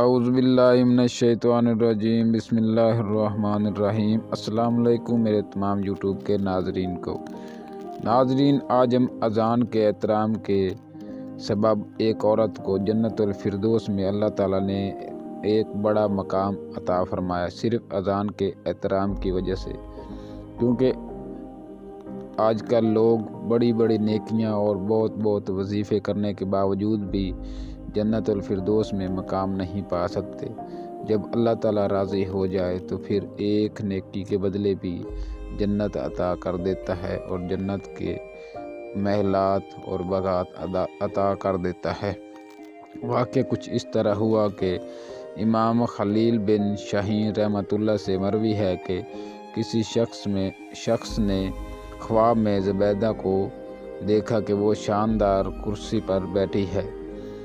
اعوذ باللہ من الشیطان الرجیم، بسم اللہ الرحمن الرحیم۔ السلام علیکم میرے تمام یوٹیوب کے ناظرین کو۔ ناظرین، آج ہم اذان کے احترام کے سبب ایک عورت کو جنت الفردوس میں اللہ تعالیٰ نے ایک بڑا مقام عطا فرمایا، صرف اذان کے احترام کی وجہ سے، کیونکہ آج کل لوگ بڑی بڑی نیکیاں اور بہت وظیفے کرنے کے باوجود بھی جنت الفردوس میں مقام نہیں پا سکتے۔ جب اللہ تعالیٰ راضی ہو جائے تو پھر ایک نیکی کے بدلے بھی جنت عطا کر دیتا ہے اور جنت کے محلات اور باغات عطا کر دیتا ہے۔ واقعہ کچھ اس طرح ہوا کہ امام خلیل بن شاہین رحمۃ اللہ سے مروی ہے کہ کسی شخص نے خواب میں زبیدہ کو دیکھا کہ وہ شاندار کرسی پر بیٹھی ہے